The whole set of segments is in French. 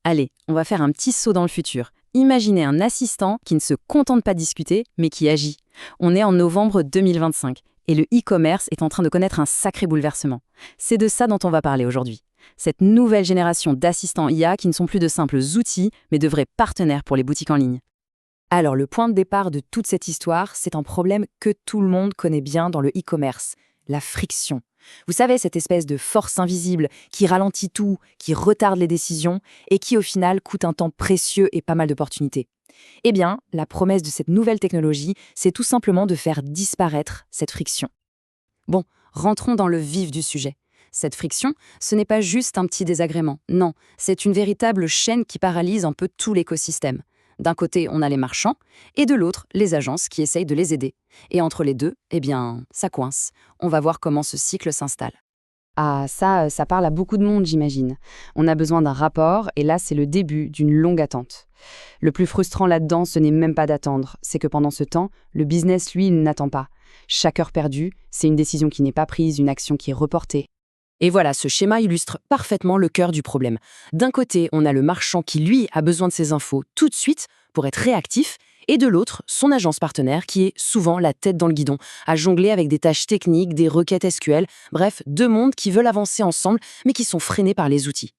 Allez, on va faire un petit saut dans le futur. Imaginez un assistant qui ne se contente pas de discuter, mais qui agit. On est en novembre 2025 et le e-commerce est en train de connaître un sacré bouleversement. C'est de ça dont on va parler aujourd'hui. Cette nouvelle génération d'assistants IA qui ne sont plus de simples outils, mais de vrais partenaires pour les boutiques en ligne. Alors, le point de départ de toute cette histoire, c'est un problème que tout le monde connaît bien dans le e-commerce, la friction. Vous savez, cette espèce de force invisible qui ralentit tout, qui retarde les décisions et qui, au final, coûte un temps précieux et pas mal d'opportunités. Eh bien, la promesse de cette nouvelle technologie, c'est tout simplement de faire disparaître cette friction. Bon, rentrons dans le vif du sujet. Cette friction, ce n'est pas juste un petit désagrément. Non, c'est une véritable chaîne qui paralyse un peu tout l'écosystème. D'un côté, on a les marchands, et de l'autre, les agences qui essayent de les aider. Et entre les deux, eh bien, ça coince. On va voir comment ce cycle s'installe. Ah, ça parle à beaucoup de monde, j'imagine. On a besoin d'un rapport, et là, c'est le début d'une longue attente. Le plus frustrant là-dedans, ce n'est même pas d'attendre. C'est que pendant ce temps, le business, lui, il n'attend pas. Chaque heure perdue, c'est une décision qui n'est pas prise, une action qui est reportée. Et voilà, ce schéma illustre parfaitement le cœur du problème. D'un côté, on a le marchand qui, lui, a besoin de ces infos tout de suite pour être réactif, et de l'autre, son agence partenaire qui est souvent la tête dans le guidon, à jongler avec des tâches techniques, des requêtes SQL, bref, deux mondes qui veulent avancer ensemble, mais qui sont freinés par les outils.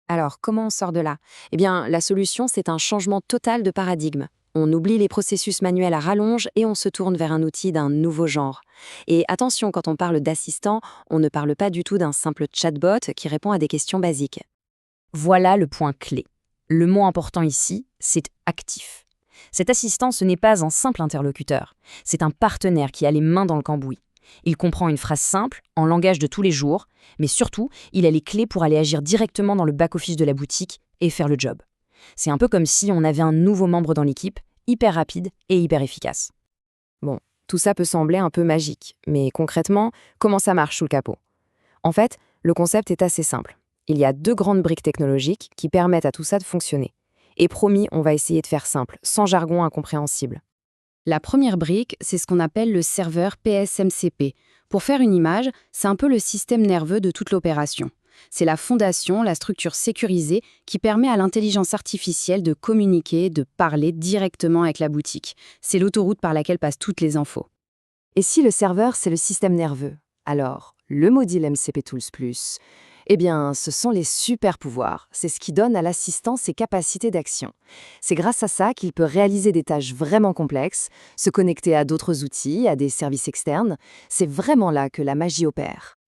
Alors, comment on sort de là? Eh bien, la solution, c'est un changement total de paradigme. On oublie les processus manuels à rallonge et on se tourne vers un outil d'un nouveau genre. Et attention, quand on parle d'assistant, on ne parle pas du tout d'un simple chatbot qui répond à des questions basiques. Voilà le point clé. Le mot important ici, c'est actif. Cet assistant, ce n'est pas un simple interlocuteur. C'est un partenaire qui a les mains dans le cambouis. Il comprend une phrase simple, en langage de tous les jours, mais surtout, il a les clés pour aller agir directement dans le back-office de la boutique et faire le job. C'est un peu comme si on avait un nouveau membre dans l'équipe, hyper rapide et hyper efficace. Bon, tout ça peut sembler un peu magique, mais concrètement, comment ça marche sous le capot? En fait, le concept est assez simple. Il y a deux grandes briques technologiques qui permettent à tout ça de fonctionner. Et promis, on va essayer de faire simple, sans jargon incompréhensible. La première brique, c'est ce qu'on appelle le serveur PSMCP. Pour faire une image, c'est un peu le système nerveux de toute l'opération. C'est la fondation, la structure sécurisée qui permet à l'intelligence artificielle de communiquer, de parler directement avec la boutique. C'est l'autoroute par laquelle passent toutes les infos. Et si le serveur, c'est le système nerveux, alors le module MCP Tools Plus, eh bien, ce sont les super pouvoirs. C'est ce qui donne à l'assistant ses capacités d'action. C'est grâce à ça qu'il peut réaliser des tâches vraiment complexes, se connecter à d'autres outils, à des services externes. C'est vraiment là que la magie opère.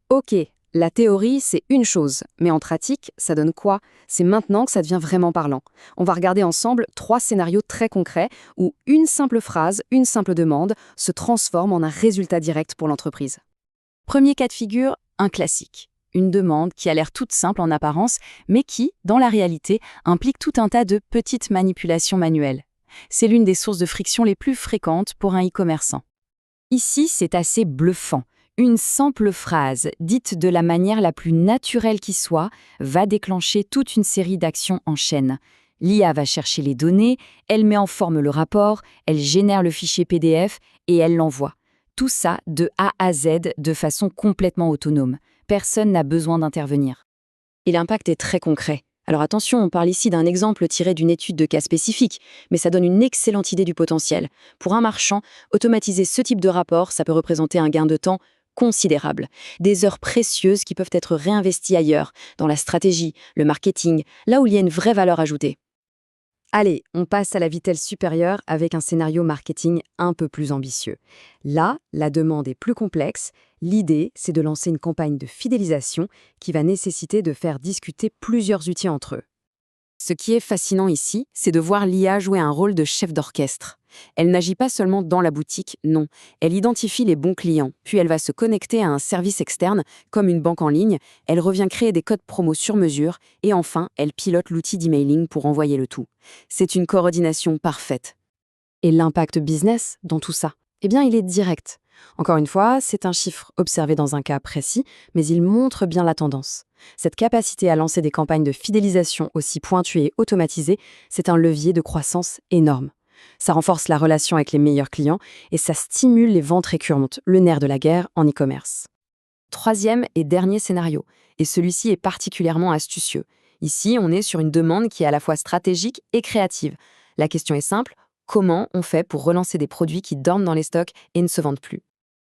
Ok, la théorie, c'est une chose, mais en pratique, ça donne quoi? C'est maintenant que ça devient vraiment parlant. On va regarder ensemble 3 scénarios très concrets où une simple phrase, une simple demande se transforme en un résultat direct pour l'entreprise. Premier cas de figure, un classique. Une demande qui a l'air toute simple en apparence, mais qui, dans la réalité, implique tout un tas de petites manipulations manuelles. C'est l'une des sources de friction les plus fréquentes pour un e-commerçant. Ici, c'est assez bluffant. Une simple phrase, dite de la manière la plus naturelle qui soit, va déclencher toute une série d'actions en chaîne. L'IA va chercher les données, elle met en forme le rapport, elle génère le fichier PDF et elle l'envoie. Tout ça de A à Z de façon complètement autonome. Personne n'a besoin d'intervenir. Et l'impact est très concret. Alors attention, on parle ici d'un exemple tiré d'une étude de cas spécifique, mais ça donne une excellente idée du potentiel. Pour un marchand, automatiser ce type de rapport, ça peut représenter un gain de temps considérable. Des heures précieuses qui peuvent être réinvesties ailleurs, dans la stratégie, le marketing, là où il y a une vraie valeur ajoutée. Allez, on passe à la vitesse supérieure avec un scénario marketing un peu plus ambitieux. Là, la demande est plus complexe. L'idée, c'est de lancer une campagne de fidélisation qui va nécessiter de faire discuter plusieurs outils entre eux. Ce qui est fascinant ici, c'est de voir l'IA jouer un rôle de chef d'orchestre. Elle n'agit pas seulement dans la boutique, non. Elle identifie les bons clients, puis elle va se connecter à un service externe, comme une banque en ligne, elle revient créer des codes promo sur mesure, et enfin, elle pilote l'outil d'emailing pour envoyer le tout. C'est une coordination parfaite. Et l'impact business dans tout ça? Eh bien, il est direct. Encore une fois, c'est un chiffre observé dans un cas précis, mais il montre bien la tendance. Cette capacité à lancer des campagnes de fidélisation aussi pointues et automatisées, c'est un levier de croissance énorme. Ça renforce la relation avec les meilleurs clients et ça stimule les ventes récurrentes, le nerf de la guerre en e-commerce. Troisième et dernier scénario, et celui-ci est particulièrement astucieux. Ici, on est sur une demande qui est à la fois stratégique et créative. La question est simple, comment on fait pour relancer des produits qui dorment dans les stocks et ne se vendent plus?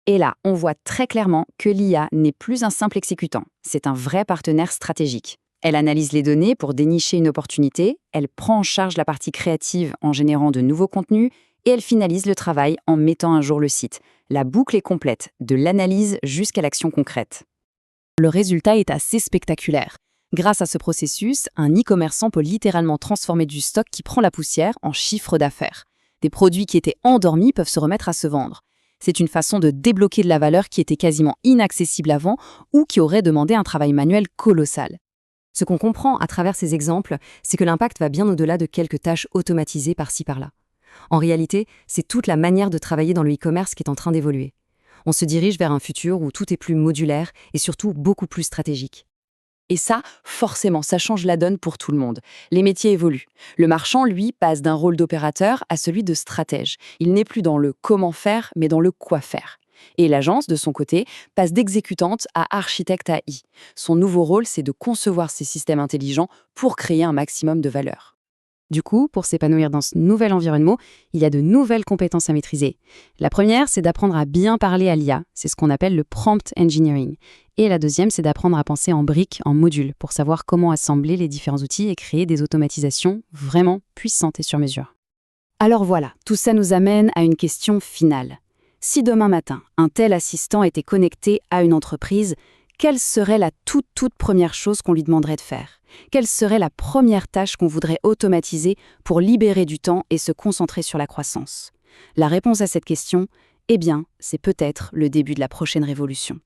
Et là, on voit très clairement que l'IA n'est plus un simple exécutant, c'est un vrai partenaire stratégique. Elle analyse les données pour dénicher une opportunité, elle prend en charge la partie créative en générant de nouveaux contenus, et elle finalise le travail en mettant à jour le site. La boucle est complète, de l'analyse jusqu'à l'action concrète. Le résultat est assez spectaculaire. Grâce à ce processus, un e-commerçant peut littéralement transformer du stock qui prend la poussière en chiffre d'affaires. Des produits qui étaient endormis peuvent se remettre à se vendre. C'est une façon de débloquer de la valeur qui était quasiment inaccessible avant ou qui aurait demandé un travail manuel colossal. Ce qu'on comprend à travers ces exemples, c'est que l'impact va bien au-delà de quelques tâches automatisées par-ci par-là. En réalité, c'est toute la manière de travailler dans le e-commerce qui est en train d'évoluer. On se dirige vers un futur où tout est plus modulaire et surtout beaucoup plus stratégique. Et ça, forcément, ça change la donne pour tout le monde. Les métiers évoluent. Le marchand, lui, passe d'un rôle d'opérateur à celui de stratège. Il n'est plus dans le comment faire, mais dans le quoi faire. Et l'agence, de son côté, passe d'exécutante à architecte AI. Son nouveau rôle, c'est de concevoir ces systèmes intelligents pour créer un maximum de valeur. Du coup, pour s'épanouir dans ce nouvel environnement, il y a de nouvelles compétences à maîtriser. La première, c'est d'apprendre à bien parler à l'IA, c'est ce qu'on appelle le prompt engineering. Et la deuxième, c'est d'apprendre à penser en briques, en modules, pour savoir comment assembler les différents outils et créer des automatisations vraiment puissantes et sur mesure. Alors voilà, tout ça nous amène à une question finale. Si demain matin, un tel assistant était connecté à une entreprise, quelle serait la toute première chose qu'on lui demanderait de faire? Quelle serait la première tâche qu'on voudrait automatiser pour libérer du temps et se concentrer sur la croissance? La réponse à cette question, eh bien, c'est peut-être le début de la prochaine révolution.